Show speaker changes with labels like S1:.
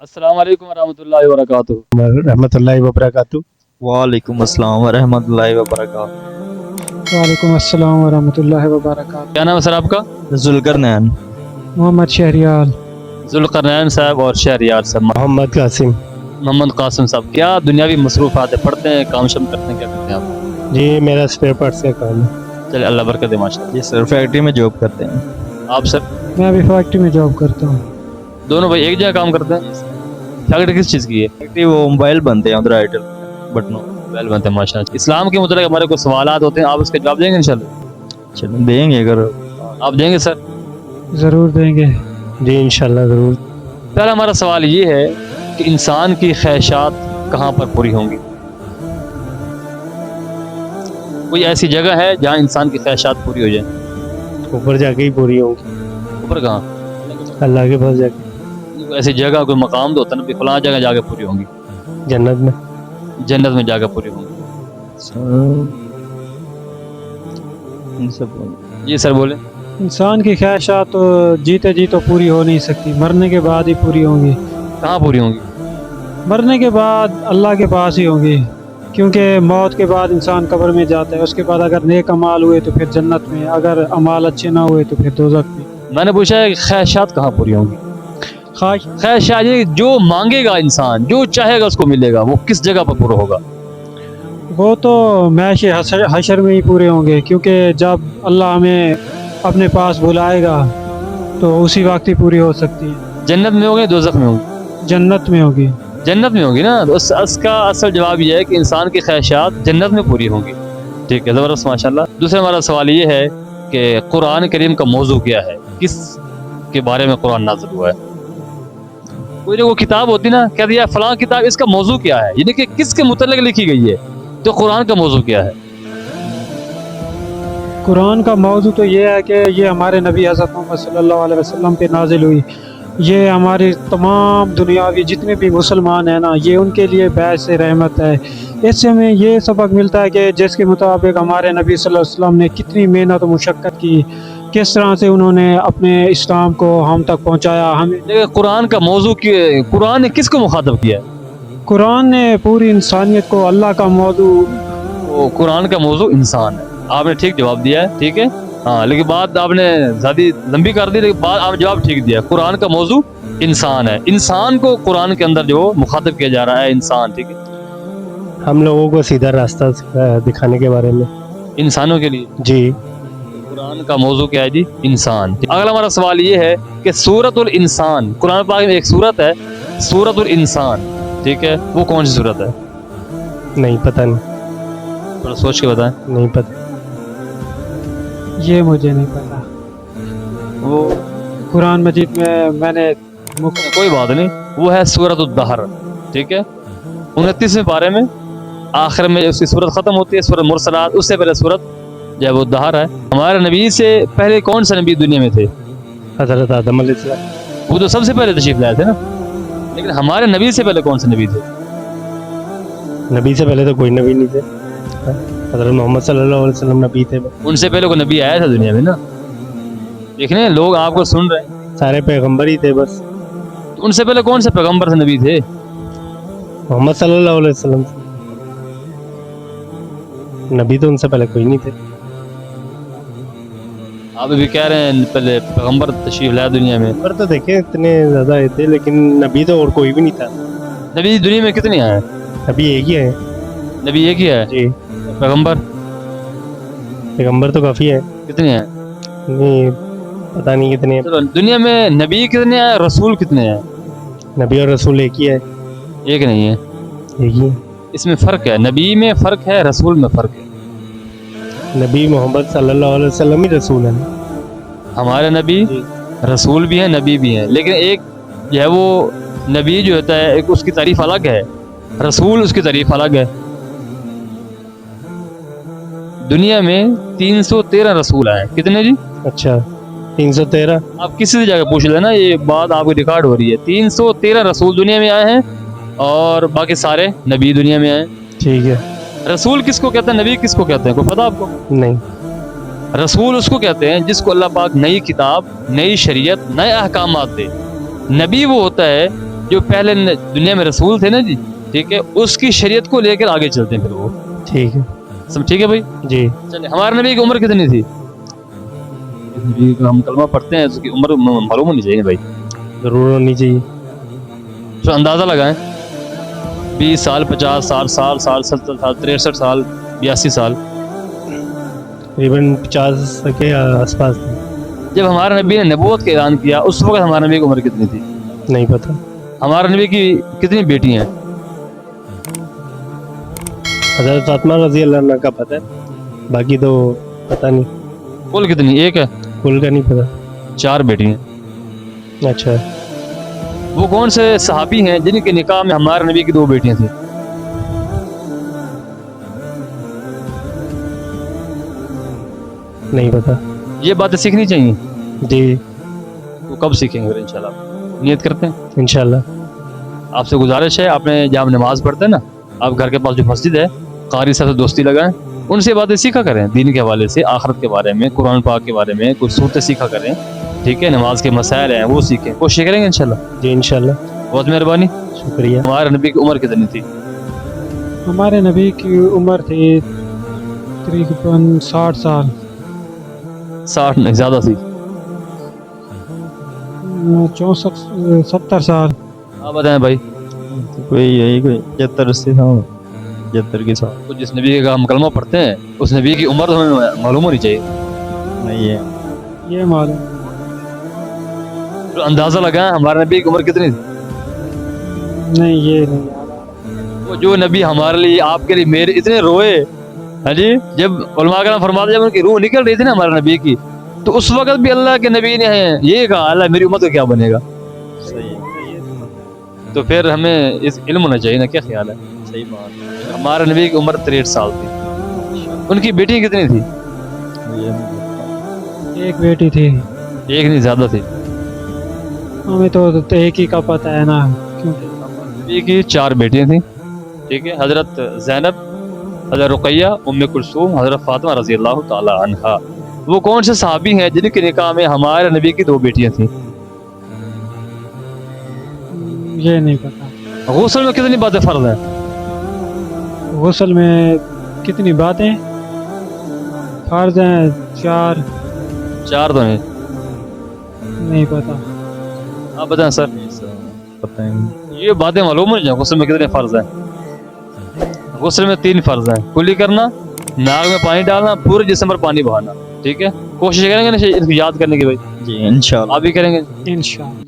S1: अस्सलाम वालेकुम रहमतुल्लाहि व बरकातुहू।
S2: रहमतुल्लाहि व बरकातुहू।
S3: वालेकुम अस्सलाम वरहमतुल्लाहि वबरकातुहू।
S4: वालेकुम अस्सलाम वरहमतुल्लाहि वबरकातुहू।
S1: क्या नाम है सर आपका?
S3: जुल्करनैन।
S4: मोहम्मद शहरियार।
S1: जुल्करनैन साहब और शहरियार साहब।
S2: मोहम्मद कासिम।
S1: मोहम्मद कासिम साहब, क्या दुनियावी मसरूफात है, पढ़ते हैं, काम शम करते हैं, क्या करते हैं आप?
S2: जी मेरा स्पेयर पार्ट्स का काम है।
S1: चलिए अल्लाह बरकत दे माशाल्लाह।
S3: जी सर, फैक्ट्री में जॉब करते हैं।
S1: आप सर?
S4: मैं भी फैक्ट्री में जॉब करता हूँ।
S1: दोनों भाई एक जगह काम करते हैं? फैक्ट्री किस चीज़ की है?
S3: फैक्ट्री वो मोबाइल बनते हैं उधर आइटल बटनों।
S1: वेल बनते हैं माशाल्लाह। इस्लाम के मुताबिक हमारे को सवालात होते हैं, आप उसके जवाब देंगे इंशाल्लाह?
S3: चलो देंगे अगर
S1: आप देंगे सर?
S4: ज़रूर देंगे।
S2: जी इंशाल्लाह ज़रूर।
S1: पहला हमारा सवाल ये है कि इंसान की ख्वाहिशात कहाँ पर पूरी होंगी? कोई ऐसी जगह है जहाँ इंसान की ख्वाहिशात पूरी हो जाए?
S2: ऊपर जाके ही पूरी होंगी,
S1: ऊपर कहाँ?
S2: अल्लाह के पास जाके,
S1: कोई ऐसी जगह, कोई मकाम तो होता है ना, फलां जगह जाके पूरी होंगी,
S2: जन्नत में।
S1: जन्नत में जाकर पूरी होंगी। जी सर बोले।
S4: इंसान की ख्वाहिशात तो जीते जी तो पूरी हो नहीं सकती, मरने के बाद ही पूरी होंगी।
S1: कहाँ पूरी होंगी?
S4: मरने के बाद अल्लाह के पास ही होंगी, क्योंकि मौत के बाद इंसान कब्र में जाता है। उसके बाद अगर नेक अमाल हुए तो फिर जन्नत में, अगर अमाल अच्छे ना हुए तो फिर दोज़ख में।
S1: मैंने पूछा है कि ख्वाहिशात कहाँ पूरी होंगी? ख्वाहिशात ये जो मांगेगा इंसान, जो चाहेगा उसको मिलेगा, वो किस जगह पर पूरा होगा?
S4: वो तो मैश हशर में ही पूरे होंगे, क्योंकि जब अल्लाह हमें अपने पास बुलाएगा तो उसी वक्त ही पूरी हो सकती है।
S1: जन्नत में होगी, दोज़ख में होगी?
S4: जन्नत में होगी।
S1: जन्नत में होगी ना। तो उसका असल जवाब ये है कि इंसान की ख्वाहिशात जन्नत में पूरी होंगी। ठीक है, ज़बरदस्त माशाल्लाह। दूसरा हमारा सवाल ये है कि कुरान करीम का मौजू क्या है, किस के बारे में कुरान नाज़िल हुआ है? कोई जो वो किताब होती ना, कह दिया फलां किताब, इसका मौजू क्या है, यानी कि किसके मुतल्लिक़ लिखी गई है, तो कुरान का मौजू क्या है?
S4: कुरान का मौजू तो ये है कि ये हमारे नबी हज़रत मोहम्मद सल्लल्लाहु अलैहि वसल्लम पे नाजिल हुई। ये हमारे तमाम दुनियावी जितने भी मुसलमान हैं ना, ये उनके लिए बैस से रहमत है। इससे हमें ये सबक मिलता है कि जिसके मुताबिक हमारे नबी सल्लल्लाहु अलैहि वसल्लम ने कितनी मेहनत और मुशक्क़त की, किस तरह से उन्होंने अपने इस्लाम को हम तक पहुँचाया। हमें
S1: देखिए कुरान का मौजू, कुरान ने किसको मुखातब किया है?
S4: कुरान ने पूरी इंसानियत को, अल्लाह का मौजू,
S1: कुरान का मौजू इंसान है। आपने ठीक जवाब दिया है, ठीक है। हाँ, लेकिन बात आपने ज़्यादा लंबी कर दी, लेकिन बात आपने जवाब ठीक दिया। कुरान का मौजू इंसान है। इंसान को कुरान के अंदर जो मुखातब किया जा रहा है, इंसान, ठीक है।
S2: हम लोगों को सीधा रास्ता दिखाने के बारे में।
S1: इंसानों के लिए
S2: जी
S1: कुरान का मौजू क्या है जी? इंसान। अगला हमारा सवाल ये है कि सूरतुल इंसान, कुरान पाक में एक सूरत है सूरतुल इंसान, ठीक है, वो कौन सी सूरत है?
S2: नहीं पता, नहीं
S1: थोड़ा सोच के बताएं।
S2: नहीं पता।
S4: ये मुझे नहीं पता।
S1: वो
S4: कुरान मजीद में मैंने
S1: कोई बात नहीं, वो है सूरतुल दहर, ठीक है। 29वें पारे में आखिर में उसकी सूरत ख़त्म होती है, सूरत मुरसलात। उससे पहले सूरत जो है वो दहर है। हमारे नबी से पहले कौन से नबी दुनिया में थे?
S2: हज़रत आदम अलैहिस्सलाम।
S1: वो तो सबसे पहले तशरीफ लाए थे ना, लेकिन हमारे नबी से पहले कौन से नबी थे?
S2: नबी से पहले तो कोई नबी नहीं थे। हज़रत मोहम्मद सल्लल्लाहु अलैहि वसल्लम नबी थे।
S1: उनसे पहले कोई नबी आया था दुनिया में ना? देखने लोग आपको सुन रहे हैं,
S2: सारे पैगंबर ही थे बस।
S1: तो उनसे पहले कौन से पैगंबर से नबी थे?
S2: मोहम्मद सल्लल्लाहु अलैहि वसल्लम नबी तो उनसे पहले कोई नहीं थे।
S1: आप अभी कह रहे हैं पहले पैगंबर तशरीफ लाया दुनिया में।
S2: पर तो देखें इतने ज़्यादा आए थे, लेकिन नबी तो और कोई भी नहीं था।
S1: नबी दुनिया में कितने आए?
S2: नबी एक ही है।
S1: नबी एक ही है।
S2: जी
S1: पैगंबर
S2: पैगंबर तो काफ़ी है।
S1: कितने हैं?
S2: नहीं पता नहीं कितने हैं।
S1: चलो, दुनिया में नबी कितने हैं, रसूल कितने हैं?
S2: नबी और रसूल एक ही है।
S1: एक नहीं है,
S2: एक ही है।
S1: इसमें फ़र्क है। नबी में फ़र्क है, रसूल में फ़र्क है।
S2: नबी मोहम्मद सल्लल्लाहु अलैहि वसल्लम ही रसूल है।
S1: हमारे नबी रसूल भी हैं, नबी भी हैं, लेकिन एक जो है वो नबी जो होता है, एक उसकी तारीफ़ अलग है, रसूल उसकी तारीफ़ अलग है। दुनिया में 313 रसूल आए। कितने जी?
S2: अच्छा 313।
S1: आप किसी से जाकर पूछ लेना, ये बात आपकी रिकॉर्ड हो रही है। 313 रसूल दुनिया में आए हैं और बाकी सारे नबी दुनिया में आए।
S2: ठीक है।
S1: रसूल किसको कहते हैं, नबी किसको कहते हैं, कोई पता आपको?
S2: नहीं।
S1: रसूल उसको कहते हैं जिसको अल्लाह पाक नई किताब, नई शरीयत, नए अहकामात दे। नबी वो होता है जो पहले दुनिया में रसूल थे ना जी, ठीक है, उसकी शरीयत को लेकर आगे चलते हैं फिर वो।
S2: ठीक है
S1: सब ठीक है भाई।
S2: जी।
S1: चलिए, हमारे नबी की उम्र कितनी थी? नबी का हम कलमा पढ़ते हैं, उसकी उम्र मालूम होनी चाहिए भाई,
S2: ज़रूर होनी चाहिए।
S1: तो अंदाज़ा लगाएं, 20 साल, 50 साल, 60 साल, 70 साल, 63 साल, 82 साल।
S2: तकरीबन 50 के आसपास थी।
S1: जब हमारे नबी ने नबूवत का ऐलान किया उस वक्त हमारे नबी की उम्र कितनी थी?
S2: नहीं पता।
S1: हमारे नबी की कितनी बेटी हैं?
S2: हज़रत फातिमा रज़ी अल्लाह अन्हा का पता है, बाकी तो पता नहीं।
S1: कुल कितनी? एक है?
S2: कुल का नहीं पता।
S1: 4 बेटी हैं।
S2: अच्छा।
S1: वो कौन से सहाबी हैं जिनके निकाह में हमारे नबी की 2 बेटियां थी?
S2: नहीं पता।
S1: ये बातें सीखनी चाहिए।
S2: जी
S1: तो कब सीखेंगे फिर इंशाल्लाह? नियत करते हैं।
S2: इंशाल्लाह।
S1: आपसे गुजारिश है, आपने जब नमाज पढ़ते हैं ना, आप घर के पास जो मस्जिद है, कारी साहब से दोस्ती लगाएं, उनसे बातें सीखा करें, दीन के हवाले से, आखिरत के बारे में, कुरान पाक के बारे में, कुछ सूरतें सीखा करें, ठीक है, नमाज के मसाइल हैं वो सीखें, कोशिश करेंगे इंशाल्लाह।
S2: जी इंशाल्लाह।
S1: बहुत मेहरबानी।
S2: शुक्रिया।
S1: हमारे नबी की उम्र कितनी थी?
S4: हमारे नबी की उम्र थी तकरीबन 60 साल।
S1: 60 नहीं, ज़्यादा थी।
S4: 64 70 साल।
S1: आप बताएं भाई।
S3: कोई यही कोई 70-80 साल, 70 की साल
S1: तो जिस नबी का हम कलमा पढ़ते हैं उस नबी की उम्र तो हमें मालूम होनी चाहिए।
S3: नहीं है।
S4: ये मालूम
S1: तो अंदाज़ा लगाएं हमारे नबी की उम्र कितनी थी?
S4: नहीं, ये नहीं याद।
S1: वो जो नबी हमारे लिए, आपके लिए, मेरे इतने रोए, हाँ जी, जब उलमा करम फरमाते जब उनकी रूह निकल रही थी ना हमारे नबी की, तो उस वक्त भी अल्लाह के नबी ने ये कहा, अल्लाह मेरी उम्मत को क्या बनेगा?
S3: सही है।
S1: तो फिर हमें इस इल्म होना चाहिए ना, क्या ख्याल है?
S3: सही बात है।
S1: हमारे नबी की उम्र 63 साल थी। उनकी बेटी कितनी थी?
S3: ये
S4: एक बेटी थी।
S1: एक नहीं, ज़्यादा थी।
S4: हमें तो एक ही का पता है ना, क्योंकि
S1: नबी की 4 बेटियां थी, ठीक है, हजरत ज़ैनब, हजरत रुकैया, उम्मे कुलसूम, हजरत फातिमा रज़ी अल्लाह ताला अन्हा। वो कौन से सहाबी हैं जिनके निकाह में हमारे नबी की 2 बेटियां थी?
S4: ये नहीं पता।
S1: गुस्ल में कितनी बातें फर्ज हैं?
S4: गुस्ल में कितनी बातें फर्ज हैं? 4।
S1: 4 तो नहीं।
S4: नहीं पता।
S1: आप बताएं सर।
S3: पता ही नहीं।
S1: ये बातें मालूम हो जाए गुस्ल में कितने फर्ज हैं? गुस्ल में 3 फर्ज हैं। कुली करना, नाक में पानी डालना, पूरे जिस्म पर पानी बहाना, ठीक है। कोशिश करेंगे ना इनको याद करने की भाई?
S3: जी इंशाल्लाह।
S1: आप भी करेंगे?
S4: इंशाअल्लाह।